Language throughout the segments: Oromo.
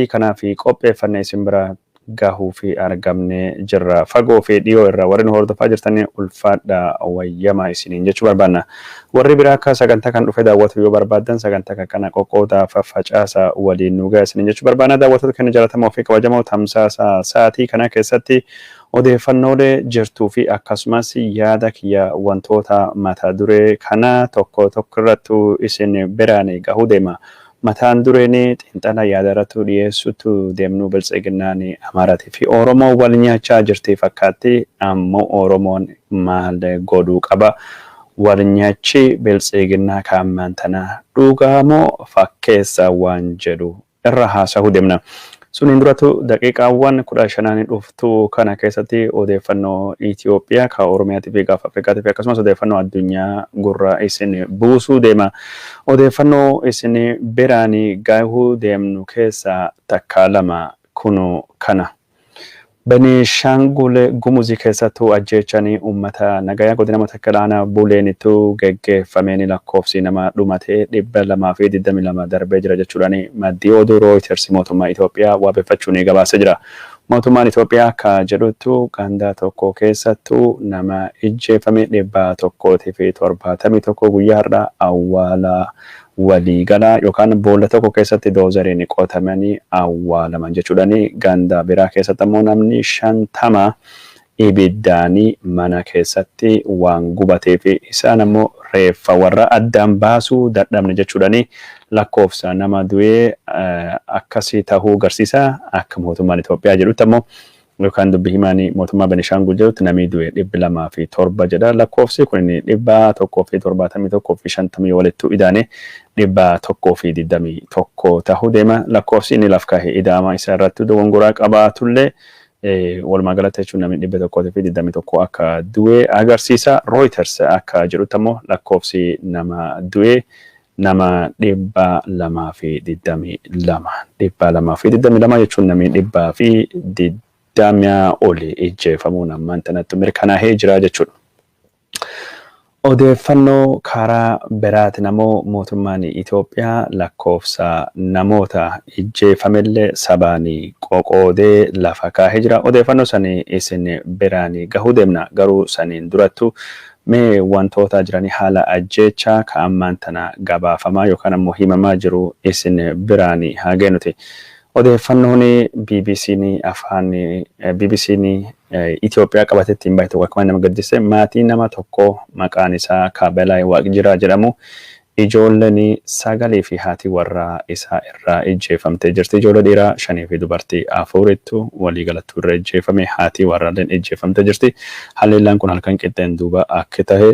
Kanaa fi qopheeffannee simbira gahuu fi argamne jirra. Fagoo fi dhiyoo irraa warreen hordofaa jirtanii ulfaadha wayyamaa isiniin jechuu barbaanna. Warri biraa akka sagantaa kan dhufe daawwatu yoo barbaadan sagantaa kana qoqqoodaa faffacaasa waliin nu ga'a isiniin jechuu barbaanna. Daawwattoota keenya jaalatamoo fi kabajamoo tamsaasa sa'aatii kana keessatti odeeffannoolee jirtuu fi akkasumas yaada kiyya wantoota mata duree kana tokko irratti isin biraan gahuu deema. Mataan dureeni xiinxala yaada irratti dhiyeessutu deemnu biltsiginnaan Amaaraatii fi Oromoo wal nyaachaa jirti fakkaatti ammoo Oromoon maal godhuu qaba? Wal nyaachi biltsiginnaa kaammaan tana dhugamoo fakkeessa waan jedhu irra haasa'uu deemna. Suniin duratu daqiiqaawwan 15 dhuftu kana keessatti odeeffannoo Itoophiyaa ka Oromiyaatii fi Gaanfa Afrikaatii fi akkasumas odeeffannoo addunyaa gurra isin buusuu deema. Odeeffannoo isin biraan gahuu deemnu keessa takka lama kunu kana. Beenishaangul Gumuz keessattuu ajjeechanii uummata nagayaa godina Matakkalaanaa Buleenitu geggeeffameen lakkoofsi nama dhumatee 222 darbee jira jechuudhaan maddii oduu Reuters mootummaa Itoophiyaa waabeffachuun gabaasee jira. Mootummaan Itoophiyaa akka jedhutti ganda tokko keessattuu nama ajjeefame 171 guyyaa har'a awwaala waliigalaa yookaan boolla tokko keessatti doozariin qotamanii awwaalaman jechuudhaan ganda biraa keessatti ammoo namni 50 ibiddaanii mana keessatti waan gubatee fi isaan ammoo reeffa warra addaan baasuu dadhabne jechuudhaan lakkoofsa nama du'ee akkasii tahuu agarsiisa. Akka mootummaan Itoophiyaa jedhutti ammoo yookaan dubbii himaanii mootummaa Beenishaangul jedhutti namni du'e 207 jedha. Lakkoofsi kun 171 fi 50 walitti idaane 121 tahuu deema. Lakkoofsi inni laf kaa'ee idaama isaa irratti dogongoraa qabaatullee walumaa galatti jechuun namni 121 akka du'e agarsiisa. Reuters akka jedhutti ammoo lakkoofsi nama du'e nama 222 jechuun namni 220 oli ijjeefamuun ammaan tanatti mirkanaa'ee jira jechuudha. Odeeffannoo karaa biraatiin ammoo mootummaan Itoophiyaa lakkoofsa namoota ijjeefamellee sabaanii qoqqoodee lafa kaa'ee jira. Odeeffannoo sanii isin biraan gahuu deemna. Garuu saniin durattu mee wantoota jiranii haala ajjeechaa ka ammaan tana gabaafamaa yookaan ammoo himamaa jiru isin biraan haa geennuti. Odeeffannoon BBC'n Itoophiyaa qabatetti hin baay'ee tokko nama gaddise maatii nama tokko maqaan isaa Kaabelaa Waaqjiraa jedhamu ijoolleen 9 fi haati warraa isaa irraa ijjeefamtee jirti. Ijoollee dhiiraa 5 fi dubartii 4 waliigalattuu irra ijjeefame haati warraalleen ijjeefamtee jirti. Haleellaan kun halkan qixxeen duuba akka ta'e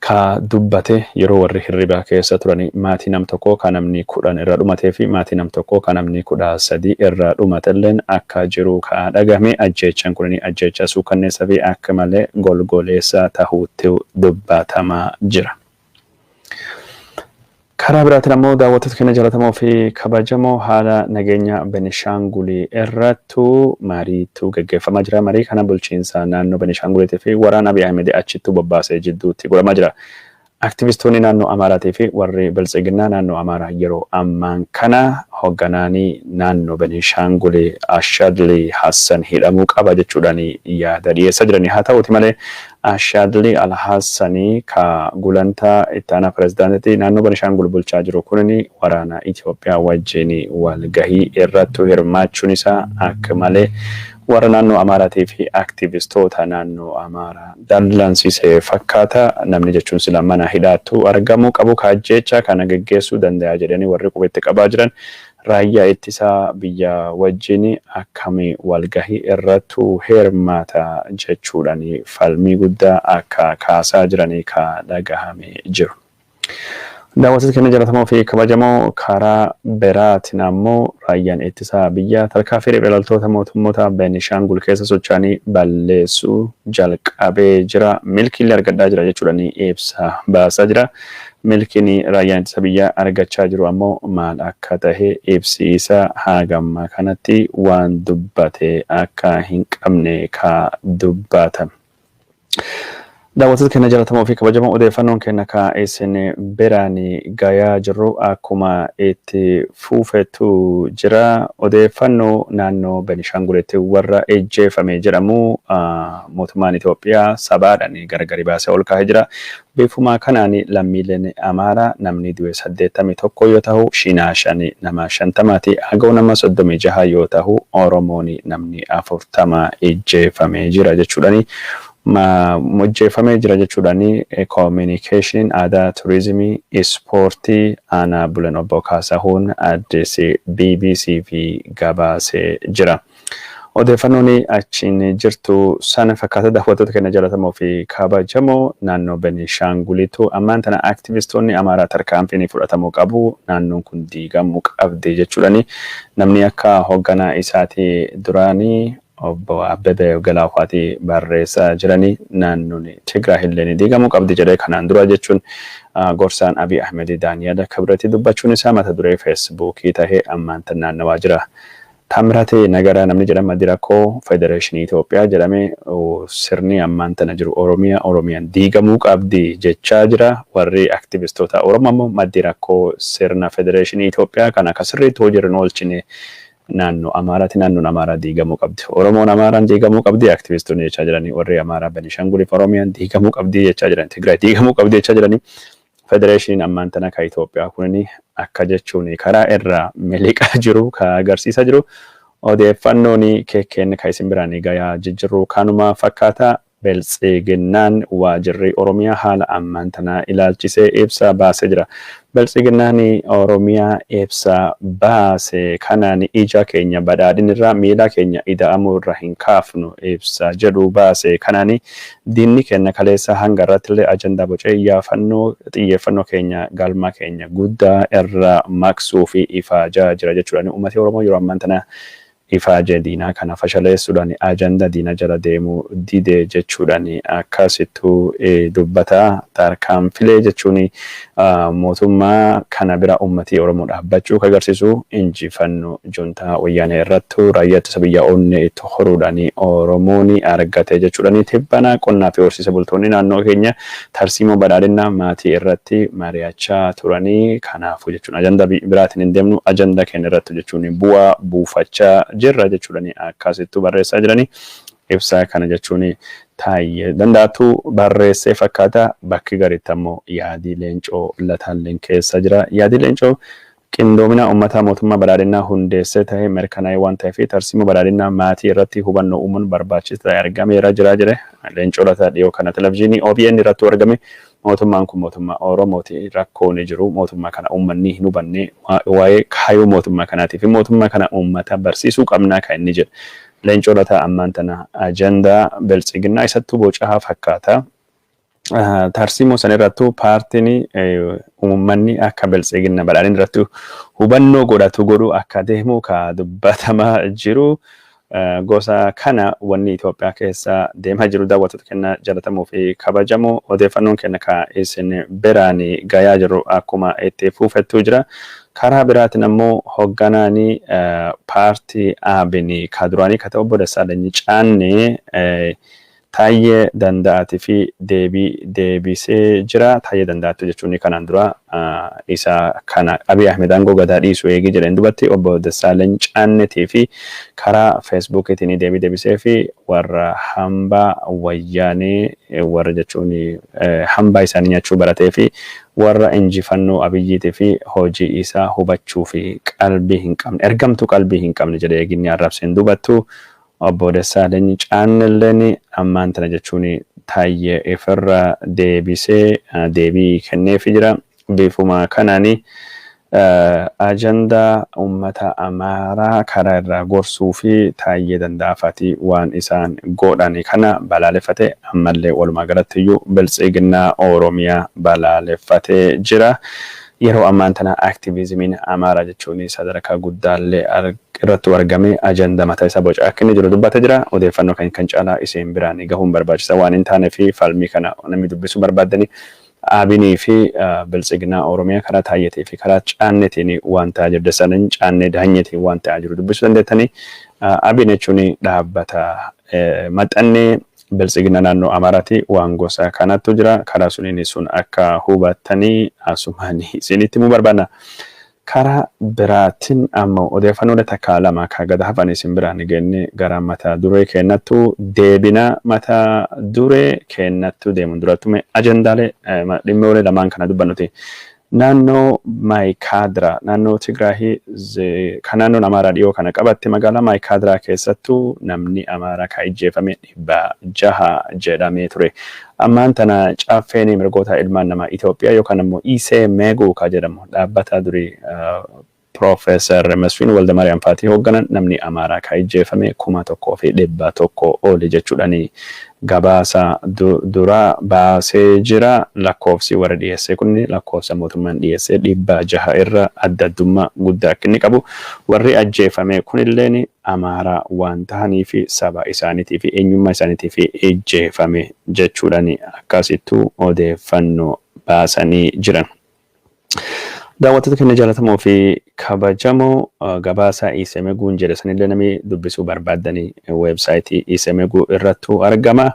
ka dubbate yeroo warri hirribaa keessa turani maatii nam tokko kan namni 10 irra dhumatee fi maatii nam tokko kan namni 13 irra dhumatalleen akka jiru ka dhagame. Ajjeechaan kun ajjeechaa suukanneessaa fi akka malee golgoleessaa tahuutti dubbatamaa jira. Karaa biraatiin ammoo daawwattoota keenya jaalatamoo fi kabajamoo haala nageenya Beenishaangul irrattu mariitu geggeeffamaa jira. Marii kana bulchiinsa naannoo Beenishaanguliitii fi waraana Abiy Ahmed achittu bobbaasee jidduutti godhamaa jira. Aktivistoonni naannoo Amaaraatii fi warri biltsiginnaa naannoo Amaaraa yeroo ammaan kana hogganaanii naannoo Beenishaangul Ashadli Hassan hidhamuu qaba jechuudhaan yaada dhiyeessaa jiranii. Haa ta'uuti malee Ashadli Al-Hassanii ka gulantaa itti aanaa pirezidaantii naannoo Beenishaangul bulchaa jiru kunini waraana Itoophiyaa wajjin walgahii irratti hirmaachuun isaa akka malee warra naannoo Amaaraatii fi aktivistoota naannoo Amaaraa dallansiisee fakkaata. Namni jechuun sila mana hidhaattu argamuu qabu ka ajjeechaa kana geggeessuu danda'a jedhanii warri qubetti qabaa jiran raayyaa ittisaa biyya wajjin akkamii walgahii irratti hirmaata jechuudhaan falmii guddaa akka kaasaa jiranii ka dhagahame jiru. Daawwattoota keenya jaalatamoo fi kabajamoo karaa biraatiin ammoo raayyaan ittisaa biyya tarkaanfii riphee mootummoota Beenishaangul keessa socho'anii balleessuu jalqabee jira. Milkiilee argadhaa jira jechuudhaan ibsa baasaa jira. Milkiin raayyaan ittisa biyyaa argachaa jiru ammoo maal akka tahe ibsi isaa hagamma kanatti waan dubbate akka hin qabne ka dubbatame. daawwattoota keenya jaallatamoo fi kabajamoo odeeffannoon keenya isin biraanii gayaa jirru akkuma itti fufetu jira. Odeeffannoo naannoo Benishaangulitti warra ejjeefame jedhamu mootummaan Itoophiyaa sabaadhaan gargari baasee ol kaa'ee jira. Bifuma kanaan lammiileen Amaaraa namni du'e 81 yoo ta'u, Shinaa 5 nama 50 Agaw nama 36 yoo ta'u, Oromoon namni 40 ejjeefame jira jechuudhaani. Mojjeeffamee jira jechuudhaani communication aadaa turizimii ispoortii aanaa bulan obbo Kaasahuun addeessi BBC fi gabaasee jira. Odeeffannoon achiin jirtu sana fakkaata daawwattoota keenya jaallatamoo fi kabajamoo naannoo Benishaangulitu ammaan tana aktivistoonni Amaaraa tarkaanfii fudhatamuu qabu naannoon kun diigamuu qabdi jechuudhaani namni akka hoogganaa isaatii duraanii obbo Abbebe Galaafaati barreessaa jiranii naannoon Tigraay illee diigamuu qabdi jedhee kanaan dura jechuun gorsaan Abiy Ahmed Daaniyaal Kibireetti dubbachuun isaa mata duree feesbuukii tahee ammaan tan naannawaa jira. Taamiraatee Nagaraa namni jedhama Dirakkoo Federeeshinii Itoophiyaa jedhamee sirni ammaan tana jiru Oromiyaan diigamuu qabdi jechaa jira. Warri aktivistoota Oromoo immoo maddi rakkoo sirna Federeeshinii Itoophiyaa kan akka sirriitti hojiirra oolchine naannoo Amaaraatti naannoon Amaaraa diigamuu qabdi. Oromoon Amaaraan diigamuu qabdi aktivistoonni jechaa jiranii warri Amaaraa Benishaanguliif Oromiyaan diigamuu qabdi jechaa jiran Tigraay diigamuu qabdi jechaa jiranii Federeeshiniin ammaan tana ka Itoophiyaa kunini akka jechuun karaa irraa miliqaa jiru ka agarsiisaa jiru odeeffannoon keekeen ka isin biraan gayaa jijjiiruu kanuma fakkaata. Beltsiginnaan waajirri Oromiyaa haala ammaan tana ilaalchisee ibsa baasee jira. Beltsiginnaan Oromiyaa ibsa baase kanaan ija keenya badhaadhinirraa miila keenya ida'amuu irra hin kaafnu ibsa jedhu baase kanaan diinni keenya kaleessa hanga irrattillee ajandaa bocee xiyyeeffannoo keenya galma keenya guddaa irra maqsuu fi ifaajaa jira jechuudhaan uummatni Oromoo yeroo ammaan tana ifaajee diinaa kana fashaleessuudhaan ajandaa diina jala deemuu didee jechuudhaan akkasittuu dubbata. Tarkaanfilee jechuun mootummaa kana bira uummatii Oromoo dhaabbachuu agarsiisu injifannoo juntaa wayyaanee irratti raayyaa ittisa biyyaa onnee itti horuudhaan Oromoon argate jechuudhaan tibbana qonnaa fi horsiisa bultoonni naannoo keenya tarsiimoo badhaadhinaa maatii irratti mari'achaa turanii kanaafuu jechuun ajandaa biraatiin hin deemnu ajandaa keenya irratti jechuun bu'aa buufachaa jirra jechuudhaan akkasittuu barreessaa jiranii ibsaa kana jechuun taayee dandaatu barreessee fakkaata. Bakki garitti ammoo yaadii leencoo lataalleen keessa jira. Yaadii leencoo qindoomina uummataa mootummaa badhaadhinaa hundeessee ta'ee mirkanaa'ee waan ta'eef tarsiimoo badhaadhinaa maatii irratti hubannoo uumuun barbaachisaa argameera jira jedhe. Leencoo lataa dhiyoo kana televizyiinii OBN irratti argame. Mootummaan kun mootummaa Oromooti rakkoon jiru mootummaa kana uummanni hin hubanne waa'ee kaayyoo mootummaa kanaatiif mootummaa kana uummata barsiisuu qabnaa kan inni jedhe. Leencoo lataa ammaan tana ajandaa Beltsiginnaa isattuu bocaa fakkaata. Tarsiimoo san irrattuu paartiin uummanni akka Beltsiginnaa badhaadhinaa irratti hubannoo godhu akka deemu ka dubbatamaa jiru. Gosa kana wanni Itoophiyaa keessa deemaa jiru daawwattoota keenya jaallatamoo fi kabajamoo odeeffannoon keenya ka isin biraan gayaa jiru akkuma itti fufettuu jira. Karaa biraatiin ammoo hoogganaanii paartii ABN ka duraanii ka ta'u obbo Dassaalany Caannee Taayee Danda'aatii fi deebisee jira. Taayee Danda'aatu jechuun kanaan dura isa kana Abiy Ahmed aangoo gadaa dhiisuu eegi jedheen dubatti obbo Dassaalany Caanneetii fi karaa feesbuukiitiin deebisee fi warra hambaa wayyaanee warra jechuun hambaa isaanii nyaachuu baratee fi warra injifannoo Abiyyiitii fi hojii isaa hubachuu fi qalbii hin qabne ergamtuu qalbii hin qabne jedhee eeginni arrabseen dubattu. Obbo Dassaalany Caanneelleen ammaan tana jechuun taayee ifirra deebisee deebii kenneefii jira. Bifuma kanaani ajandaa uummata Amaaraa karaa irraa gorsuu fi Taayee Danda'aafaati waan isaan godhan kana balaaleffate ammallee walumaa galatti iyyuu Beltsiginnaa Oromiyaa balaaleffatee jira. Yeroo ammaan tana aktiviizimiin Amaaraa jechuun sadarkaa guddaallee irratti argame ajandaa mataa isaa boca akka inni jiru dubbatee jira. Odeeffannoo kan caalaa isin biraan gahuun barbaachisa waan hin taane fi falmii kana namni dubbisuu barbaadanii ABN fi Beltsiginnaa Oromiyaa karaa Taayeetii fi karaa Caanneetiin waan ta'aa jiru Dassaalany Caannee Daanyeetiin waan ta'aa jiru dubbisuu dandeettanii. ABN jechuun dhaabbata maxxannee bilsigina naannoo Amaaraati waan gosa kanattu jira karaa suniin sun akka hubattanii asumanii isinitti himuu barbaanna. Karaa biraatiin ammoo odeeffannoo takka lama akka gad hafan isin biraan genne gara mata duree kennattu deebina mata duree kennattu deemuun durattume ajendaalee dhimmoota lamaan kana dubbannuti. Naannoo Maayikaadiraa naannoo Tigraahii kan naannoon Amaaraa dhiyoo kana qabatte magaalaa Maayikaadiraa keessattuu namni Amaaraa kan ajjeefame 600 jedhamee ture. Ammaan tana caaffeen mirgoota ilmaan namaa Itoophiyaa yookaan ammoo ICMEGU kan jedhamu dhaabbata durii Profeesar Masfiin Waldamaariyaam Faatii hoogganan namni Amaaraa kan ajjeefame 1,100 oli jechuudhaani gabaasa dura baasee jira. Lakkoofsi warra dhiyeessee kun lakkoofsa mootummaan dhiyeessee 600 irra adda addummaa guddaa akka inni qabu. Warri ajjeefame kunilleen Amaaraa waan ta'aniif saba isaaniitiif eenyummaa isaaniitiif ajjeefame jechuudhaani akkasittuu odeeffannoo baasanii jiran. Daawwattoota keenya jaallatamoo fi kabajamoo gabaasa ICMEGU'n jedhe sanillee namni dubbisuu barbaadanii weebsaayitii ICMEGU irrattu argama.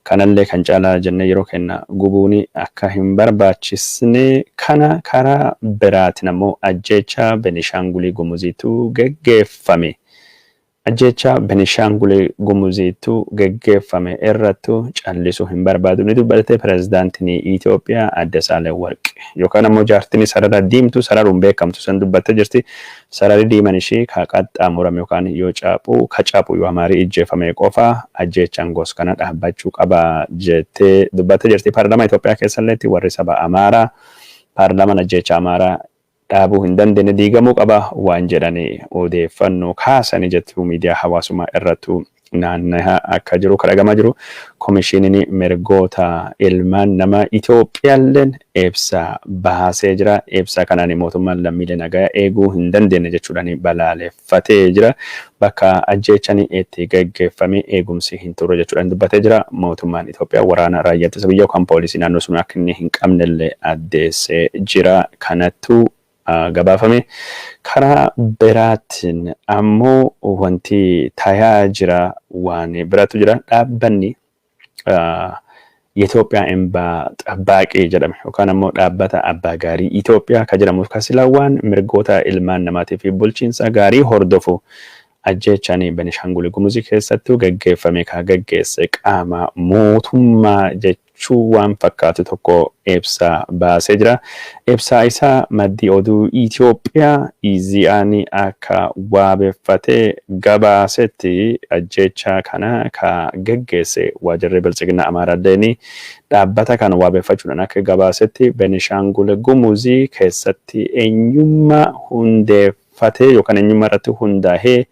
Kanallee kan caalaa jennee yeroo kenna gubuun akka hin barbaachisne kana karaa biraatiin ammoo ajjeechaa Benishaangulii Gumuziitu geggeeffame. Ajjeechaa Benishaangulii Gumuziitu geggeeffame irrattu callisuu hin barbaadu ni dubbate pirezidaantiin Itoophiyaa Adde Saahilewarq yookaan ammoo jaartiin sarara diimtuu sararuun beekamtu san dubbatte jirti. Sarari diiman ishii ka qaxxaamurame yookaan yoo caapu yoo amaarii ijjeefame qofa ajjeechaan gos kana dhaabbachuu qaba jettee dubbatte jirti. Paarlaamaa Itoophiyaa keessatti warri saba Amaaraa paarlaamaan ajjeechaa Amaaraa dhaabuu hin dandeenye diigamuu qaba waan jedhanii odeeffannoo kaasanii jettu miidiyaa hawaasummaa irrattu naanna'aa akka jiru kadhagamaa jiru. Komishiiniin mirgoota ilmaan namaa Itoophiyaalleen ibsa baasee jira. Ibsa kanaan mootummaan lammiilee nagaa eeguu hin dandeenye jechuudhaan balaaleffatee jira. Bakka ajjeechaan itti gaggeeffame eegumsi hin turre jechuudhaan dubbatee jira. Mootummaan Itoophiyaa waraana raayyaa ittisa biyyaa yookaan poolisii naannoo sun akka inni hin qabnellee addeessee jira. Kanattuu gabaafame. Karaa biraatiin ammoo wanti tayaa jira waan biraatu jira. Dhaabbanni Itoophiyaa Embaa Xabbaaqee jedhame yookaan ammoo dhaabbata abbaa gaarii Itoophiyaa kan jedhamu kasilawwan mirgoota ilmaan namaatii fi bulchiinsa gaarii hordofu ajjeechaan Benishaangul Gumuz keessattuu gaggeeffame kan gaggeesse qaama mootummaa jechuu waan fakkaatu tokko ibsa baasee jira. Ibsa isaa maddii oduu Itoophiyaa Iziyaanii akka waabeffatee gabaasetti ajjeechaa kana kan gaggeesse waajjirri bilchiginaa Amaaraallee dhaabbata kana waabeffachuudhaan akka gabaasetti Benishaangul Gumuz keessatti eenyummaa hundeeffatee yookaan eenyummaa irratti hundaa'ee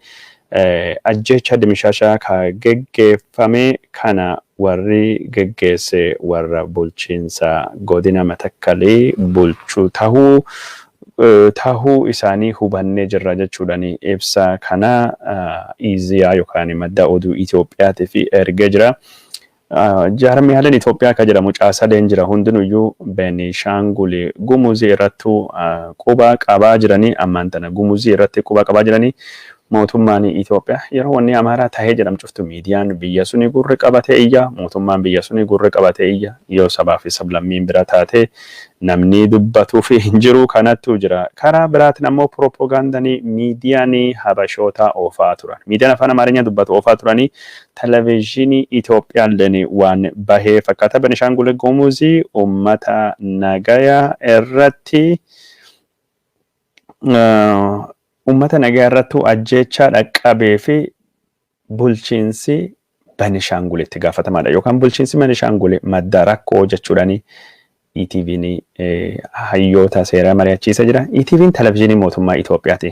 ajjeechaa dimishashaa kan gaggeeffame kana warri gaggeesse warra bulchiinsa godina Matakkalee bulchuu tahuu isaanii hubannee jirra jechuudhaan ibsa kana Iziyaa yookaan madda oduu Itoophiyaatiif ergee jira. Jaarmiyaaleen Itoophiyaa kan jedhamu caasaleen jira hundinuyyuu Benishaangul Gumuz irratti quba qabaa jiranii ammaan tana Gumuz irratti quba qabaa jiranii. Mootummaan Itoophiyaa yeroo wanni Amaaraa tahee jedhamu cuftu miidiyaan biyya suni gurri qabatee iyya mootummaan biyya suni gurri qabatee iyya yoo sabaa fi sablammiin bira taate namni dubbatuu fi hin jiru kanattu jira. Karaa biraatiin ammoo propagandanii miidiyaan habashoota oofaa turan. Miidiyaan afaan Amaaraa dubbatu oofaa turanii televezyiinii Itoophiyaallee waan bahee fakkaata. Benishaangul Gumuz uummata nagayaa irratti ummata nagaa irratti ajjeechaa dhaqqabee fi bulchiinsi Benishaangul itti gaafatamaadha yookaan bulchiinsi Benishaangul madda rakkoo jechuudhaan ETV'n hayyoota seeraa mari'achiisa jira. ETV'n televezyiinii mootummaa Itoophiyaati.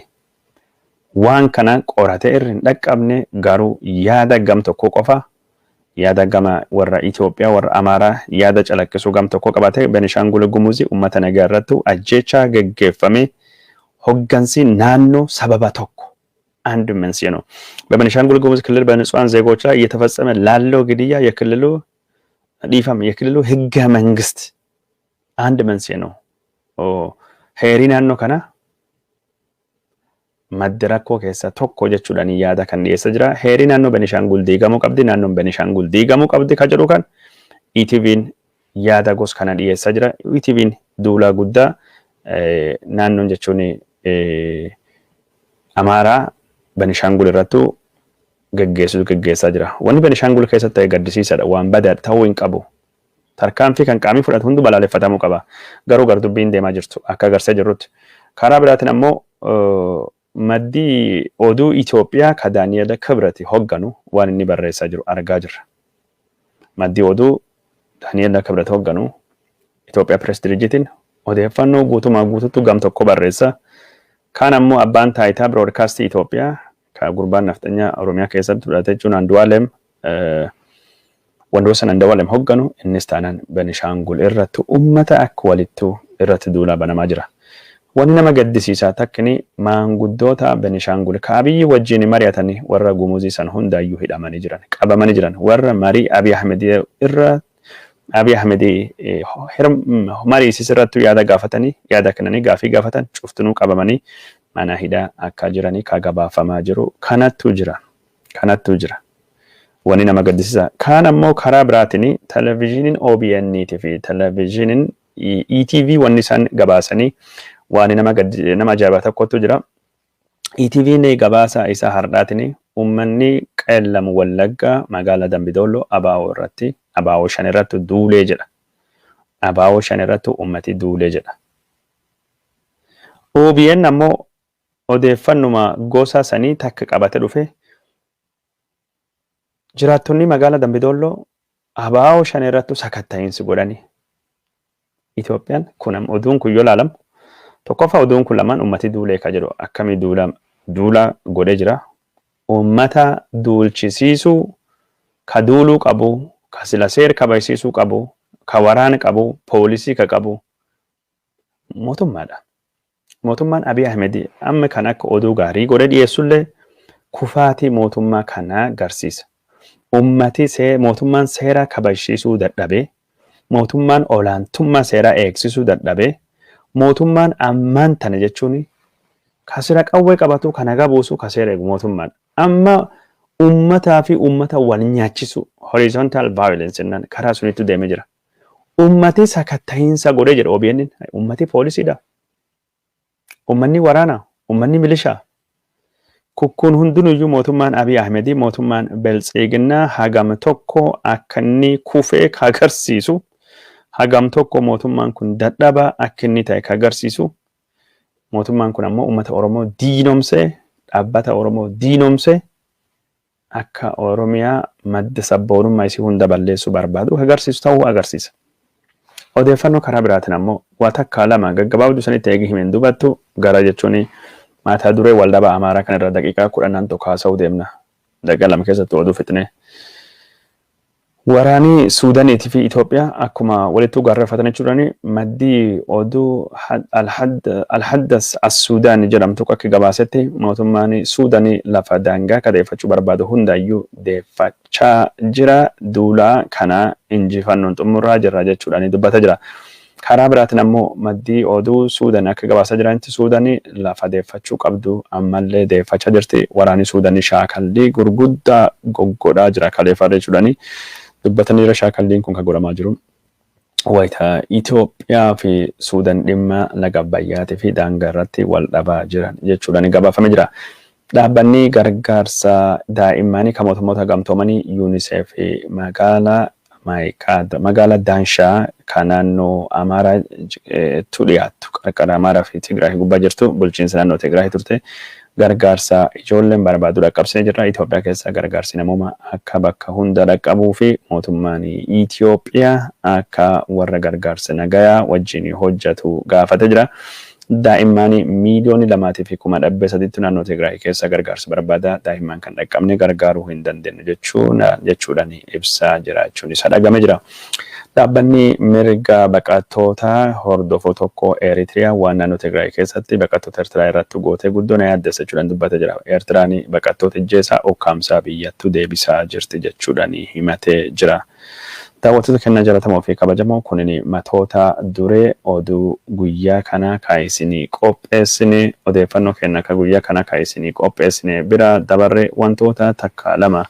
Waan kana qoratee irri hin dhaqqabne garuu yaada gam tokko qofa yaada gama warra Itoophiyaa warra Amaaraa yaada calaqqisuu gam tokko qabatee Benishaangul Gumuz ummata nagaa irratti ajjeechaa gaggeeffame hoggansi naannoo sababa tokko አንድ መንስኤ ነው። በቤኒሻንጉል ጉሙዝ ክልል በንጹሃን ዜጎች ላይ እየተፈጸመ ላለው ግድያ የክልሉ ህገ መንግስት አንድ መንስኤ ነው። ሄሪናን ነው ከና madda rakkoo keessaa tokko jechuudhaan yaada kan dhiyeessa jira. Heerii naannoo Benishaangul diigamuu qabdi, naannoon Benishaangul diigamuu qabdi kan jedhu kan ETV'n yaada gos kana dhiyeessa jira. ETV'n duulaa guddaa naannoon jechuun Amaaraa Benishaangul irrattu geggeessaa jira. Wanni Benishaangul keessatti ta'e gaddisiisaadha. Waan badaa ta'uu hin qabu. Tarkaanfii kan qaamii fudhatu hundi balaaleffatamuu qaba. Garuu gardubbiin deemaa jirtu akka agarsiisaa jirrutti. Karaa biraatiin ammoo maddii oduu Itoophiyaa ka Daani'eel Kibrati hogganu waan inni barreessaa jiru argaa jirra. Maddii oduu Daani'eel Kibrati hogganu Itoophiyaa Pirees Dirijitiin odeeffannoo guutumaa guutuutu gam tokko barreessa. Kaan ammoo abbaan taayitaa Biroodkaastii Itoophiyaa ka gurbaan naftanyaa Oromiyaa keessatti fudhate jechuun Andu'aalem Wandoosan Andu'aalem hogganu innis taanaan Benishaangul irratti uummata akka walittuu irratti duulaa banamaa jira. Wanni nama gaddisiisaa takkini maanguddoota Benishaangul ka Abiyyi wajjin mari'atanii warra Gumuzii san hundaayyuu hidhamanii jiran, qabamanii jiran, warra marii Abiy Ahmed irra Abiy Ahmed mariisis irratti yaada gaafatanii, yaada kennanii gaafii gaafatan cuftunuu qabamanii mana hidhaa akka jiranii ka gabaafamaa jiru kanattu jira. Wanni nama gaddisiisaa. Kaan ammoo karaa biraatiin televezyiiniin OBN fi televezyiiniin ETV wanni isaan gabaasanii waan nama ajaa'ibaa tokkotu jira. ETV'n gabaasa isaa hardhaatiin uummanni Qeellam Wallaggaa magaalaa Dambidolloo Abaawoo 5 irratti duulee jedha. Abaawoo 5 irratti uummati duulee jedha. OBN ammoo odeeffannuma gosa sanii takka qabate dhufe jiraattonni magaalaa Dambidolloo Abaawoo 5 irratti sakatta'iinsi godhani. Itoophiyaan kun oduun kun yoo ilaalamu tokkoffaa oduun kun lamaan uummati duulee ka jedhu akkamii duula godhee jira. Uummata duulchisiisuu ka duuluu qabu, ka sila seera kabachiisuu qabu, ka waraana qabu, poolisii ka qabu mootummaadha. Mootummaan Abiy Ahmed amma kan akka oduu gaarii godhee dhiyeessullee kufaatii mootummaa kanaa agarsiisa. Mootummaan seera kabachiisuu dadhabee, mootummaan olaantummaa seeraa eegsisuu dadhabee, mootummaan ammaan tana jechuun kasira qawwee qabatu kan nagaa buusu kaseera eegu mootummaan. Amma uummataa fi uummata wal nyaachisu horizontal violence jennaan karaa sunitti deemee jira. Uummati sakatta'iinsa godhee jedha OBN. Uummati poolisiidha. Uummanni waraana, uummanni milishaa. Kukkuun hundinuyyuu mootummaan Abiy Ahmed mootummaan Beltsiginnaa hagam tokko akka inni kufee ka agarsiisu, hagam tokko mootummaan kun dadhabaa akka inni ta'e ka agarsiisu. Mootummaan kun ammoo uummata Oromoo diinomsee, dhaabbata Oromoo diinomsee akka Oromiyaa madda sabboonummaa isii hunda balleessu barbaadu agarsiisu ta'uu agarsiisa. Odeeffannoo karaa biraatiin ammoo waa takka lama gaggabaabduu sanitti eegi himeen dubattu gara jechuun maataa duree waldhabaa Amaaraa kan irra daqiiqaa 10 tokko haasa'uu deemna. Daqiiqaa lama keessatti oduu fixnee. Waraanii Suudaaniitii fi Itoophiyaa akkuma walitti gaarreeffatan jechuudhaan maddii oduu Al-Haddas As-Suudaan jedhamtu akka gabaasetti mootummaan Suudaanii lafa daangaa kadeeffachuu barbaadu hundaayyuu deeffachaa jira. Duulaa kana injifannoon xumuraa jirra jechuudhaan dubbata jira. Karaa biraatiin ammoo maddii oduu Suudaan akka gabaasaa jiranitti Suudaanii lafa deeffachuu qabdu ammallee deeffachaa jirti. Waraanii Suudaanii shaakallii gurguddaa goggodhaa jira kaleeffaa jechuudhaan dubbataniira shaakalliin kun kan godhamaa jiru. Wayita Itoophiyaa fi Suudaan dhimma laga Abbayyaatii fi daangaa irratti wal dhabaa jiran jechuudhaan gabaafamee jira. Dhaabbanni gargaarsa daa'immanii kan mootummoota gamtoomanii UNICEF magaalaa Daanshaa kan naannoo Amaaraa dhiyaattu qarqara Amaaraa fi Tigraay gubbaa jirtu bulchiinsa naannoo Tigraay turte gargaarsa ijoolleen barbaadu dhaqqabsee jira. Itoophiyaa keessa gargaarsi namoomaa akka bakka hunda dhaqqabuu fi mootummaan Itoophiyaa akka warra gargaarsa nagayaa wajjin hojjetu gaafate jira. Daa'imman miiliyoona 2.3 naannoo Tigraay keessa gargaarsa barbaada. Daa'imman kan dhaqqabne gargaaruu hin dandeenye jechuudhaan ibsaa jiraachuun isa dhagame jira. Dhaabbanni mirga baqattoota hordofu tokko Eritiriyaa waan naannoo Tigraay keessatti baqattoota Eertiraa irratti gootee guddoo na yaaddessa jechuudhaan dubbata jira. Eertiraan baqattoota ijjeesaa ukkaamsaa biyyattuu deebisaa jirti jechuudhaan himatee jira. Daawwattoota kennaa jaalatamoo fi kabajamoo kunini matoota duree oduu guyyaa kanaa kaa'isinii qopheessine odeeffannoo kenna akka guyyaa kanaa kaa'isinii qopheessine bira dabarre wantoota takka lama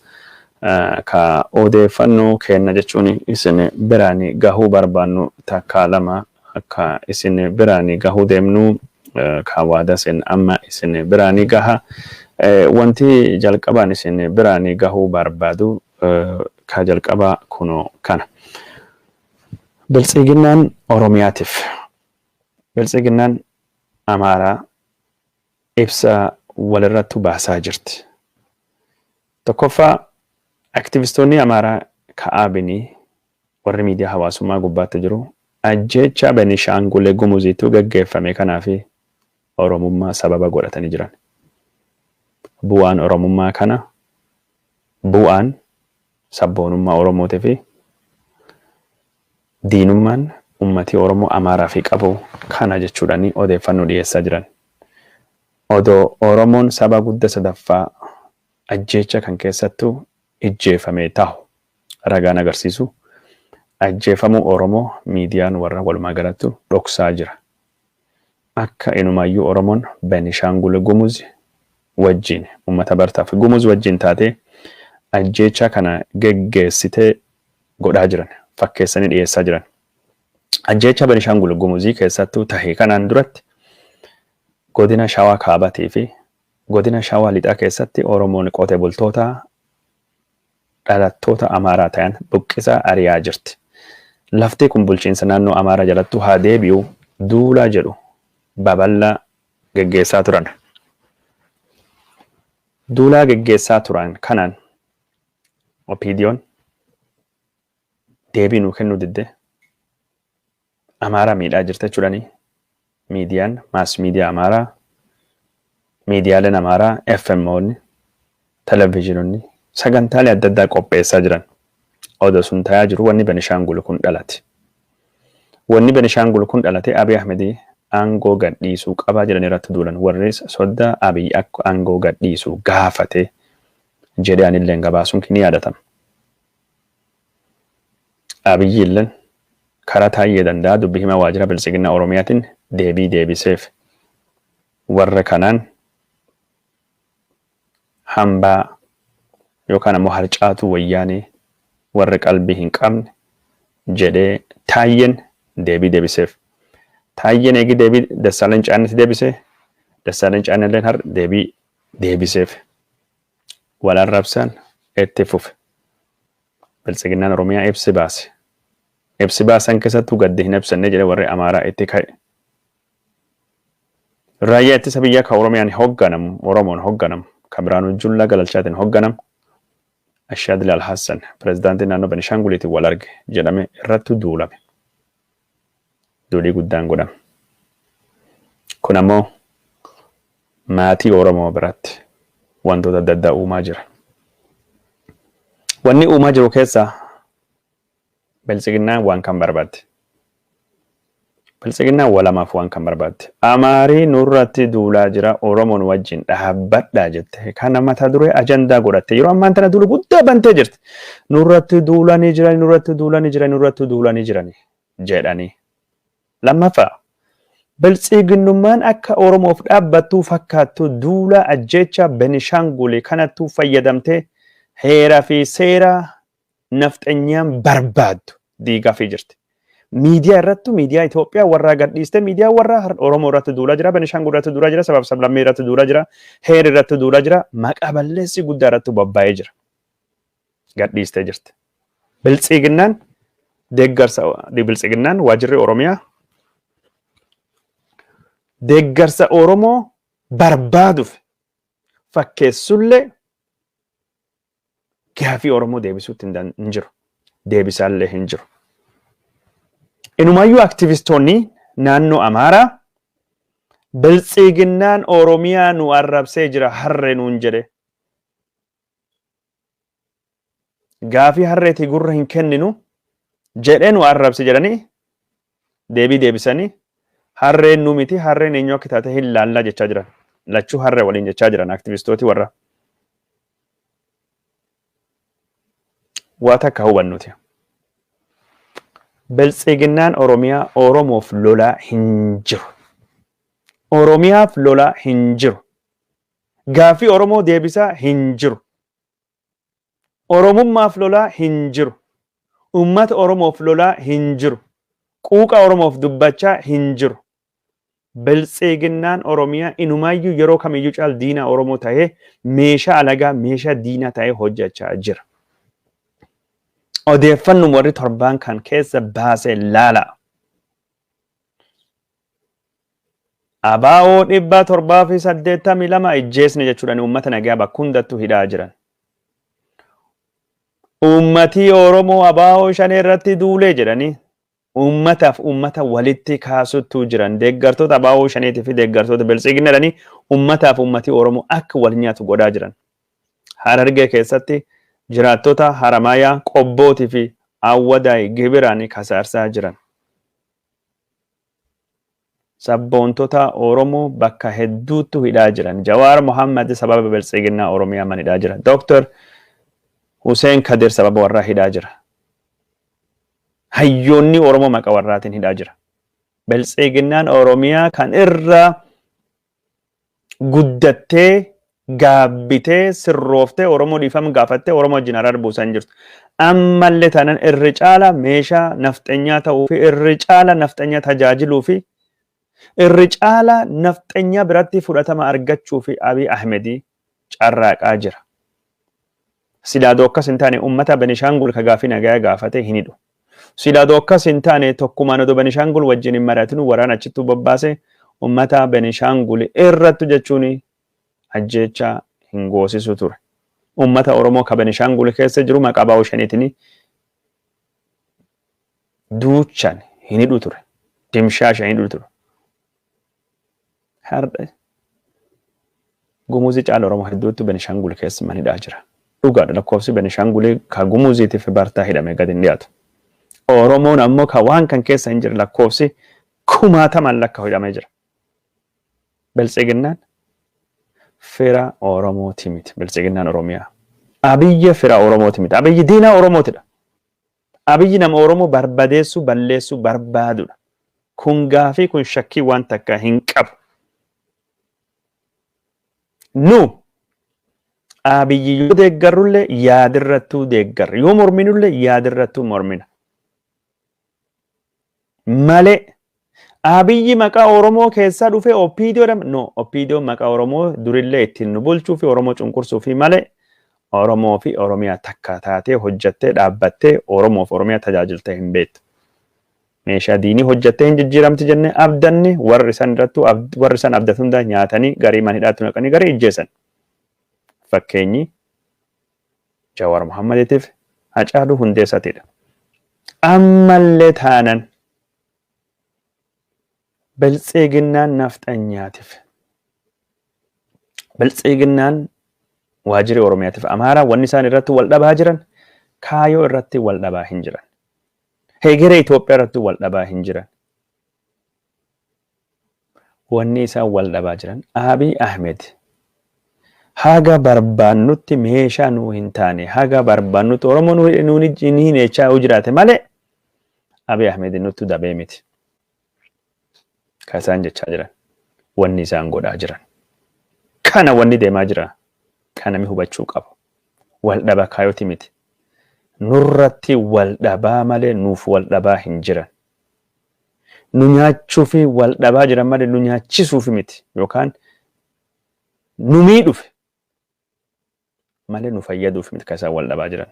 ka odeeffannoo kenna jechuun isin biraanii gahuu barbaannu takka lama akka isin biraanii gahuu deemnu ka waada isin amma isin biraanii gaha wanti jalqabaan isin biraanii gahuu barbaadu ka jalqaba kuno kana biltsiginnaan oromiyaatiif biltsiginnaan amaaraa ibsa walirratti baasaa jirti. Tokkoffaa aktivistoonni amaaraa ka'aabinii warri miidiyaa hawaasummaa gubbaatti jiru ajjecha Benishaangul Gumuziitu gaggeeffame kanaafi oromummaa sababa godhatanii jiran. Bu'aan oromummaa kana bu'aan sabboonummaa oromootii fi diinummaan ummatii oromoo amaaraa fi qabu kana jechuudhaani odeeffannoo dhiyeessaa jiran. Odoo oromoon saba guddaa sadaffaa ajjecha kan keessattuu ijjeefamee taa'u ragaan agarsiisu ajjeefamuu oromoo miidiyaan warra walumaa galattu dhoksaa jira. Akka inumaayyuu oromoon Benishaangul Gumuz wajjin ummata bartaaf Gumuz wajjin taatee ajjecha kana geggeessitee godhaa jiran fakkeessanii dhiyeessaa jiran. Ajjecha Benishaangul Gumuzii keessattuu tahee kanaan duratti godina Shawaa Kaabatii fi godina Shawaa Lixaa keessatti oromoon qotee bultoota dhalattoota amaaraa ta'an buqqisaa ari'aa jirti. Lafti kun bulchiinsa naannoo amaaraa jalattuu haa deebi'u duulaa jedhu babal'aa geggeessaa turan. Duulaa geggeessaa turan kanaan Opiidiyoon deebii nuu kennuu didde amaaraa miidhaa jirti jechuudhaani miidiyaan maas miidiyaa amaaraa miidiyaaleen amaaraa FMOonni televezyiinonni sagantaalee adda addaa qopheessaa jiran. Odoo sun ta'aa jiru wanni Benishaangul kun dhalate. Wanni Benishaangul kun dhalate Abiy Ahmedii aangoo gadhiisuu qabaa jiran irratti duulan warri soddaa Abiy akka aangoo gadhiisuu gaafate jedhee anillee gabaasuun ni yaadatama. Abiy illeen karaa taa'ee danda'a dubbii hima waajjira bilisiginnaa Oromiyaatiin deebii deebiseef warra kanaan hambaa yookaan ammoo harcaatuu wayyaanii warra qalbii hin qabne jedhee taa'een deebii deebiseef. Taa'een eegi deebii Dassaalany Caannetti deebisee Dassaalany Caannelleen har deebii deebiseef. Wal arrabsaan itti fufe. Bilisiginnaan Oromiyaa ibsi baase. Ibsi baasan keessattuu gaddi hin ibsanne jedhe warri amaaraa itti ka'e. Raayyaa ittisa biyyaa ka Oromiyaan hoogganamu Oromoon hoogganamu ka Biraanuu Jullaa Galalchaatiin hoogganamu Ashaadil Alhassan pirezidaantii naannoo Benishaanguliitiin wal arge jedhame irratti duulame. Duulii guddaan godhame. Kun ammoo maatii Oromoo biratti wantoota adda addaa uumaa jira. Wanni uumaa jiru keessaa bilisiginnaan waan kan barbaadde. Bilisiginnaan walamaaf waan kan barbaadde. Amaarii nurratti duulaa jira Oromoon wajjin dhaabbadhaa jette. Kana mata duree ajandaa godhatte yeroo ammaan tana duula guddaa bantee jirti. Nurratti duulanii jirani nurratti duulanii jirani nurratti duulanii jirani jedhanii. Lammaffaa bilisiginnummaan akka Oromoof dhaabbattuu fakkaattu duula ajjecha Benishaangul kanattuu fayyadamtee heeraa fi seera nafxanyaan barbaaddu diigaafii jirti. Miidiyaa irrattu miidiyaa Itoophiyaa warraa gadhiiste miidiyaa warraa Oromoo irratti duulaa jira Benishaangul irratti duulaa jira sabab sablammii irratti duulaa jira heera irratti duulaa jira maqaa balleessi guddaa irratti bobbaa'ee jira. Gadhiistee jirti. Bilisiginnaan deeggarsa bilisiginnaan waajjirri Oromiyaa deeggarsa Oromoo barbaaduuf fakkeessullee gaafii Oromoo deebisuutti hin jiru. Deebisaallee hin jiru. Inumaayyuu aktivistoonni naannoo Amaaraa bilisiginnaan Oromiyaa nu arrabsee jira harree nuun jedhe. Gaafii harreetii gurra hin kenninu jedhee nu arrabse jedhanii deebii deebisanii harreen nu miti harreen eenyu akka taate hin laallaa jechaa jiran. Lachuu harree waliin jechaa jiran aktivistooti warra. Waa takka hubannuti. Biltsiginnaan Oromiyaa Oromoof lolaa hin jiru. Oromiyaaf lolaa hin jiru. Gaaffii Oromoo deebisaa hin jiru. Oromummaaf lolaa hin jiru. Uummata Oromoof lolaa hin jiru. Quuqa Oromoof dubbachaa hin jiru. Biltsiginnaan Oromiyaa inumaayyuu yeroo kamiyyuu caal diina Oromoo ta'ee meeshaa alagaa meeshaa diina ta'ee hojjechaa jira. Odeeffannoo warri torbaan kan keessa baasee laala. Abaa'oo 782 ijjeesne jechuudhaan uummata nagaa bakka hundattuu hidhaa jiran. Uummatii Oromoo abaa'oo shan irratti duulee jedhanii uummataaf uummata walitti kaasuttuu jiran deeggartoota abaa'oo shaniitii fi deeggartoota biltsiginna jedhanii uummataaf uummatii Oromoo akka wal nyaatu godhaa jiran. Harargee keessatti jiraattota Haramayaa Qobbootii fi Awwadaay Gibiraan kasaarsaa jiran. Sabboontota Oromoo bakka hedduutti hidhaa jiran. Jawaar Mohammad sababa biltsiginnaa Oromiyaa man hidhaa jira. Dr. Hussein Kadir sababa warraa hidhaa jira. Hayyoonni Oromoo maqaa warraatiin hidhaa jira. Biltsiginnaan Oromiyaa kan irra guddattee gaabbitee sirrooftee Oromoo dhiifama gaafattee Oromoo wajjin araara buusan jirtu. Ammallee tanan irri caala meeshaa nafxanyaa ta'uu fi irri caala nafxanyaa tajaajiluu fi irri caala nafxanyaa biratti fudhatama argachuu fi Abiy Ahmedii carraaqaa jira. Silaadoo akkas hin taane uummata Benishaangul ka gaafii nagaa gaafate hin hidhu. Silaadoo akkas hin taane tokkumaan odoo Benishaangul wajjin hin mari'atinu waraana achittuu bobbaase uummata Benishaangul irrattu jechuun ajjeechaa hin goosisu ture. Uummata Oromoo ka Benishaangul keessa jiru maqaa abaa'oo shaniitiin duuchaan hin hidhu ture. Dimshaasha hin hidhu ture. Har'a Gumuuzii caala Oromoo hedduutu Benishaangul keessa man hidhaa jira. Dhugaadha lakkoofsi Benishaangul ka Gumuuziitiif bartaa hidhame gadi hin dhiyaatu. Oromoon ammoo ka waan kan keessa hin jirre lakkoofsi 1000 lakka hidhamee jira. Biltsiginnaan fira Oromooti miti. Biltsiginnaan Oromiyaa. Abiyyi fira Oromooti miti. Abiyyi diina Oromootidha. Abiyyi nama Oromoo barbadeessu balleessu barbaadudha. Kun gaafii kun shakkii waan takka hin qabu. Nu Abiyyi yoo deeggarrullee yaadirrattuu deeggarra. Yoo morminullee yaadirrattuu mormina. Malee Abiyyi maqaa Oromoo keessaa dhufe Oppiidiyoo jedhama. No, Oppiidiyoo maqaa Oromoo durillee ittiin nu bulchuu fi Oromoo cunqursuu fi malee Oromoo fi Oromiyaa takka taatee hojjattee dhaabbattee Oromoo fi Oromiyaa tajaajiltee hin beektu. Meeshaa diinii hojjattee hin jijjiiramti jennee abdanne warri san abdatu hundaa nyaatanii garii manidhaatti naqanii garii ijjeessan. Fakkeenyi Jawaar Mohammadiitiif Hacaaluu Hundeessatidha. Ammallee taanan Biltsiginnaan nafxanyaatiif. Biltsiginnaan waajjirri Oromiyaatiif Amaaraa wanni isaan irratti wal dhabaa jiran kaayoo irratti wal dhabaa hin jiran. Hegeree Itoophiyaa irratti wal dhabaa hin jiran. Wanni isaan wal dhabaa jiran Abiy Ahmed haga barbaannutti meeshaa nuu hin taane haga barbaannutti Oromoo nuuni hin echaa jiraate malee Abiy Ahmed nutti dabee miti. Ka isaan jechaa jiran wanni isaan godhaa jiran. Kana wanni deemaa jira. Kana mi hubachuu qabu. Wal dhaba kaayooti miti. Nurratti wal dhabaa malee nuuf wal dhabaa hin jiran. Nu nyaachuu fi wal dhabaa jiran malee nu nyaachisuuf miti yookaan nu miidhuuf malee nu fayyaduuf miti ka isaan wal dhabaa jiran.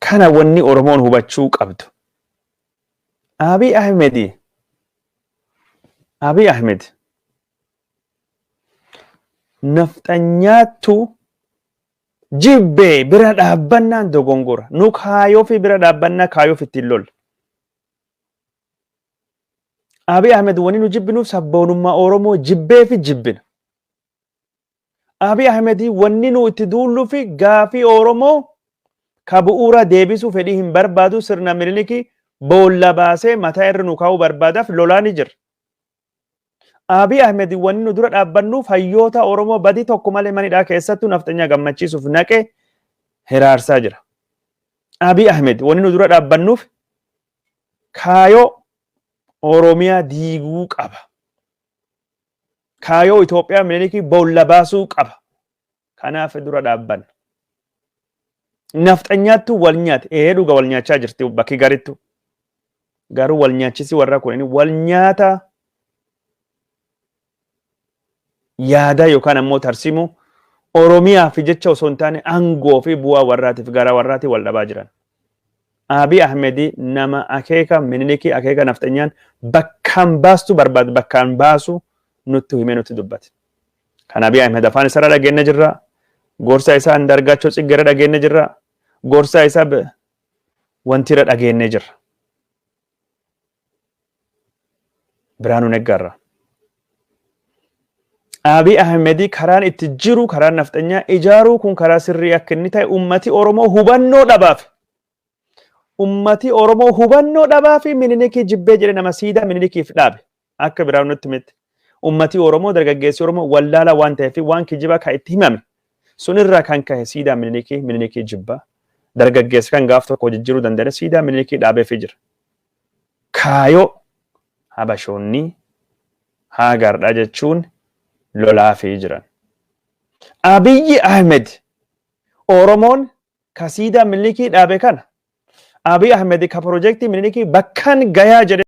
Kana wanni Oromoon hubachuu qabdu. Abiy Ahmed nafxanyaattu jibbee bira dhaabbannaan dogongora. Nu kaayoo fi bira dhaabbannaa kaayoof ittiin lolla. Abiy Ahmed wanni nu jibbinuuf sabboonummaa Oromoo jibbee fi jibbina. Abiy Ahmed wanni nu itti duulluu fi gaafii Oromoo ka bu'uura deebisuu fedhii hin barbaadu sirna Minilikii boolla baasee mataa irra nu kaa'uu barbaadaaf lolaa ni jira. Abiy Ahmed wanni nu dura dhaabbannuuf hayyoota Oromoo badii tokko malee manidhaa keessattuu nafxanyaa gammachiisuuf naqee hiraarsaa jira. Abiy Ahmed wanni nu dura dhaabbannuuf kaayoo Oromiyaa diiguu qaba. Kaayoo Itoophiyaa Minilikii boolla baasuu qaba. Kanaaf dura dhaabbanna. Nafxanyaattu wal nyaate dhuga wal nyaachaa jirti bakki garittu. Garuu wal nyaachisi warra kun wal nyaata yaada yookaan ammoo tarsimu Oromiyaa fi jecha osoo hin taane aangoo fi bu'aa warraatiif gara warraati wal dhabaa jiran. Abiy Ahmed nama akeeka Minilikii akeeka nafxanyaan bakkaan baastu barbaadu bakkaan baasu nutti himee nutti dubbate. Kan Abiy Ahmed afaan isaa dhageenya jirra. Gorsa isaa Andargaachoo Tsiggee dhageenya jirra. Gorsa isaa wanti dhageenya jirra. Biraanuu Neggaarra. Abiy Ahmed karaan itti jiru karaan nafxanyaa ijaaruu kun karaa sirrii akka inni ta'e ummati Oromoo hubannoo dhabaaf. Ummati Oromoo hubannoo dhabaaf Minilikii jibbee jedhe nama siidaa Minilikiif dhaabe. Akka Biraanuu nutti himte. Ummati Oromoo dargaggeessi Oromoo wallaala waan ta'eef waan kijibaa kan itti himame. Sunirraa kan ka'e siidaa Minilikii jibbaa. Dargaggeessi kan gaaf tokko jijjiiruu danda'e siidaa Minilikii dhaabeef jira. Kaayoo Habashoonni Hagaardhaa jechuun lolaafii jiran. Abiy Ahmed Oromoon ka siidaa Minilikii dhaabe kana Abiy Ahmed ka piroojeektii Minilikii bakkaan gayaa jedhe